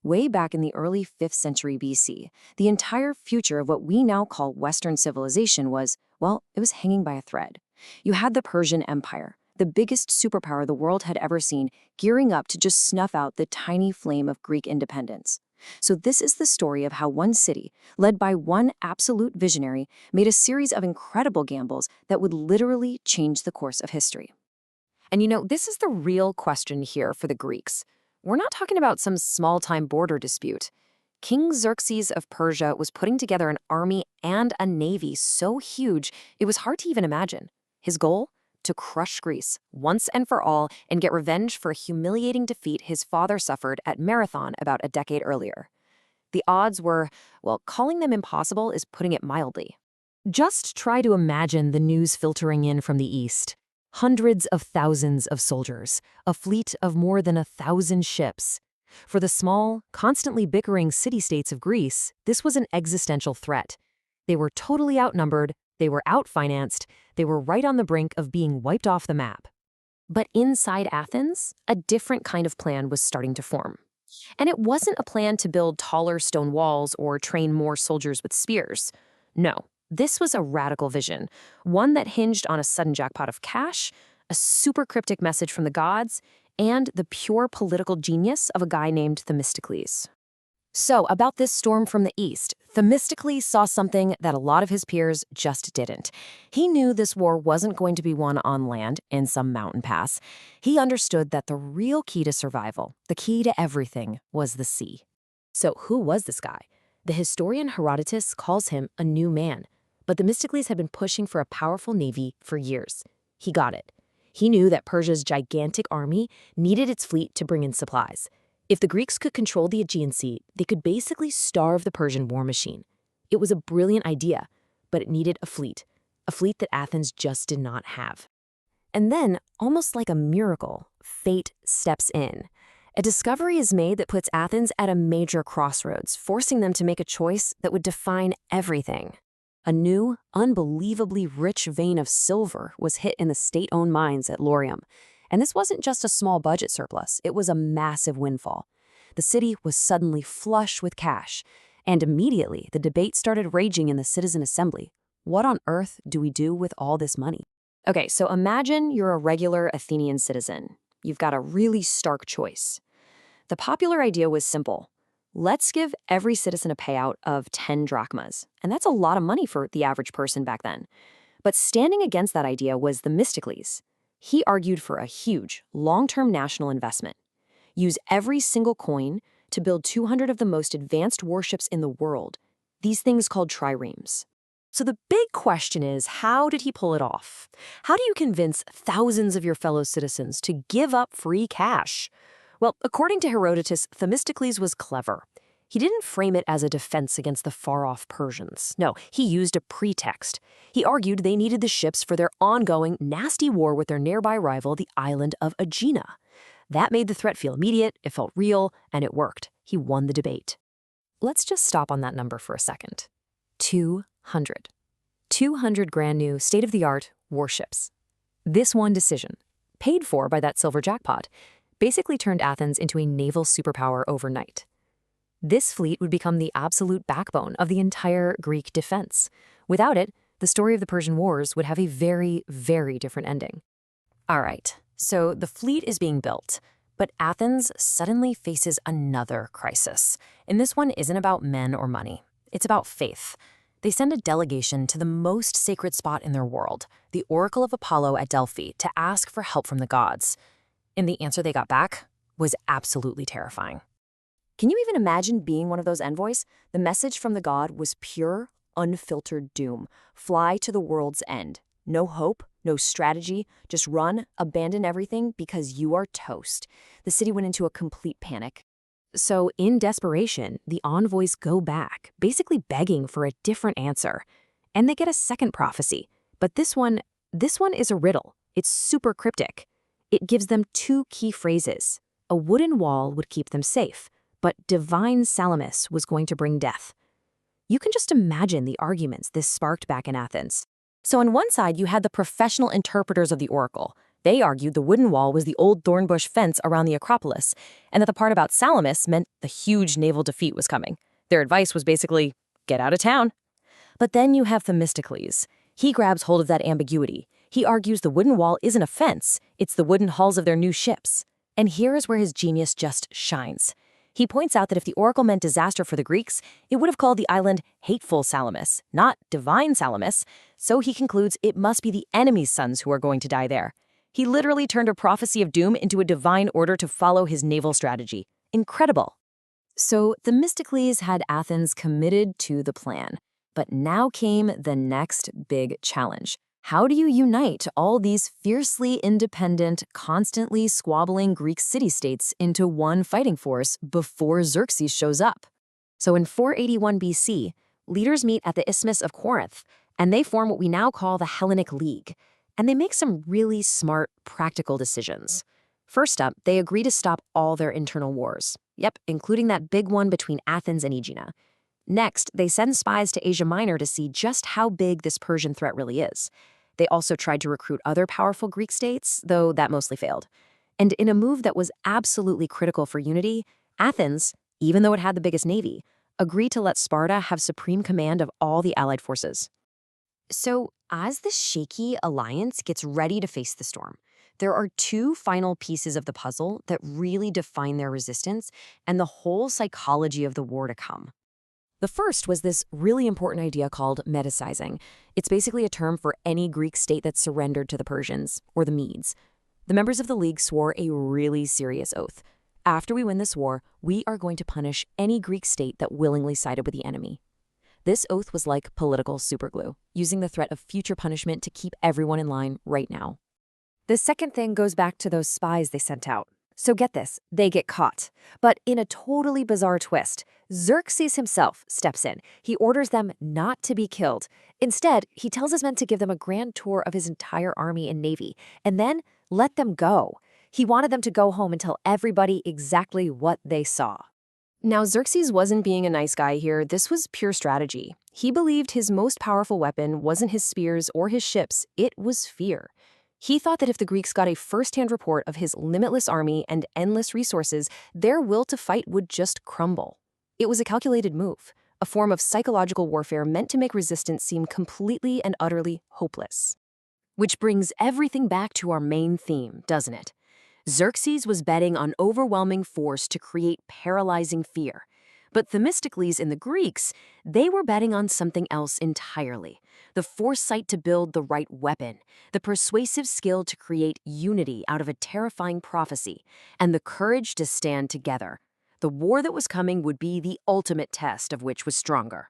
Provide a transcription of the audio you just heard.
Way back in the early 5th century BC, the entire future of what we now call Western civilization was, well, it was hanging by a thread. You had the Persian Empire, the biggest superpower the world had ever seen, gearing up to just snuff out the tiny flame of Greek independence. So this is the story of how one city, led by one absolute visionary, made a series of incredible gambles that would literally change the course of history. And this is the real question here for the Greeks. We're not talking about some small-time border dispute. King Xerxes of Persia was putting together an army and a navy so huge it was hard to even imagine. His goal? To crush Greece once and for all and get revenge for a humiliating defeat his father suffered at Marathon about a decade earlier. The odds were, well, calling them impossible is putting it mildly. Just try to imagine the news filtering in from the east. Hundreds of thousands of soldiers, a fleet of more than 1,000 ships. For the small, constantly bickering city-states of Greece, this was an existential threat. They were totally outnumbered, they were outfinanced, they were right on the brink of being wiped off the map. But inside Athens, a different kind of plan was starting to form. And it wasn't a plan to build taller stone walls or train more soldiers with spears. No. This was a radical vision, one that hinged on a sudden jackpot of cash, a super cryptic message from the gods, and the pure political genius of a guy named Themistocles. So, about this storm from the east, Themistocles saw something that a lot of his peers just didn't. He knew this war wasn't going to be won on land in some mountain pass. He understood that the real key to survival, the key to everything, was the sea. So, who was this guy? The historian Herodotus calls him a new man. But Themistocles had been pushing for a powerful navy for years. He got it. He knew that Persia's gigantic army needed its fleet to bring in supplies. If the Greeks could control the Aegean Sea, they could basically starve the Persian war machine. It was a brilliant idea, but it needed a fleet that Athens just did not have. And then, almost like a miracle, fate steps in. A discovery is made that puts Athens at a major crossroads, forcing them to make a choice that would define everything. A new, unbelievably rich vein of silver was hit in the state-owned mines at Laurium. And this wasn't just a small budget surplus, it was a massive windfall. The city was suddenly flush with cash, and immediately the debate started raging in the citizen assembly. What on earth do we do with all this money? Okay, so imagine you're a regular Athenian citizen. You've got a really stark choice. The popular idea was simple. Let's give every citizen a payout of 10 drachmas, and that's a lot of money for the average person back then. But standing against that idea was Themistocles. He argued for a huge, long-term national investment. Use every single coin to build 200 of the most advanced warships in the world, these things called triremes. So the big question is, how did he pull it off? How do you convince thousands of your fellow citizens to give up free cash? Well, according to Herodotus, Themistocles was clever. He didn't frame it as a defense against the far-off Persians. No, he used a pretext. He argued they needed the ships for their ongoing, nasty war with their nearby rival, the island of Aegina. That made the threat feel immediate, it felt real, and it worked. He won the debate. Let's just stop on that number for a second. 200. 200 brand new, state-of-the-art warships. This one decision, paid for by that silver jackpot, basically turned Athens into a naval superpower overnight. This fleet would become the absolute backbone of the entire Greek defense. Without it, the story of the Persian Wars would have a very, very different ending. All right, so the fleet is being built, but Athens suddenly faces another crisis. And this one isn't about men or money. It's about faith. They send a delegation to the most sacred spot in their world, the Oracle of Apollo at Delphi, to ask for help from the gods. And the answer they got back was absolutely terrifying. Can you even imagine being one of those envoys? The message from the god was pure, unfiltered doom. Fly to the world's end. No hope, no strategy, just run, abandon everything because you are toast. The city went into a complete panic. So in desperation, the envoys go back, basically begging for a different answer. And they get a second prophecy. But this one is a riddle. It's super cryptic. It gives them two key phrases. A wooden wall would keep them safe, but divine Salamis was going to bring death. You can just imagine the arguments this sparked back in Athens. So on one side, you had the professional interpreters of the oracle. They argued the wooden wall was the old thornbush fence around the Acropolis, and that the part about Salamis meant the huge naval defeat was coming. Their advice was basically, get out of town. But then you have Themistocles. He grabs hold of that ambiguity. He argues the wooden wall isn't a fence, it's the wooden hulls of their new ships. And here is where his genius just shines. He points out that if the oracle meant disaster for the Greeks, it would have called the island hateful Salamis, not divine Salamis, so he concludes it must be the enemy's sons who are going to die there. He literally turned a prophecy of doom into a divine order to follow his naval strategy. Incredible. So Themistocles had Athens committed to the plan. But now came the next big challenge. How do you unite all these fiercely independent, constantly squabbling Greek city-states into one fighting force before Xerxes shows up? So in 481 BC, leaders meet at the Isthmus of Corinth, and they form what we now call the Hellenic League. And they make some really smart, practical decisions. First up, they agree to stop all their internal wars. Yep, including that big one between Athens and Aegina. Next, they send spies to Asia Minor to see just how big this Persian threat really is. They also tried to recruit other powerful Greek states, though that mostly failed. And in a move that was absolutely critical for unity, Athens, even though it had the biggest navy, agreed to let Sparta have supreme command of all the allied forces. So, as the shaky alliance gets ready to face the storm, there are two final pieces of the puzzle that really define their resistance and the whole psychology of the war to come. The first was this really important idea called Medicizing. It's basically a term for any Greek state that surrendered to the Persians, or the Medes. The members of the League swore a really serious oath. After we win this war, we are going to punish any Greek state that willingly sided with the enemy. This oath was like political superglue, using the threat of future punishment to keep everyone in line right now. The second thing goes back to those spies they sent out. So get this, they get caught. But in a totally bizarre twist, Xerxes himself steps in. He orders them not to be killed. Instead, he tells his men to give them a grand tour of his entire army and navy, and then let them go. He wanted them to go home and tell everybody exactly what they saw. Now, Xerxes wasn't being a nice guy here. This was pure strategy. He believed his most powerful weapon wasn't his spears or his ships, it was fear. He thought that if the Greeks got a first-hand report of his limitless army and endless resources, their will to fight would just crumble. It was a calculated move, a form of psychological warfare meant to make resistance seem completely and utterly hopeless. Which brings everything back to our main theme, doesn't it? Xerxes was betting on overwhelming force to create paralyzing fear. But Themistocles and the Greeks, they were betting on something else entirely. The foresight to build the right weapon, the persuasive skill to create unity out of a terrifying prophecy, and the courage to stand together. The war that was coming would be the ultimate test of which was stronger.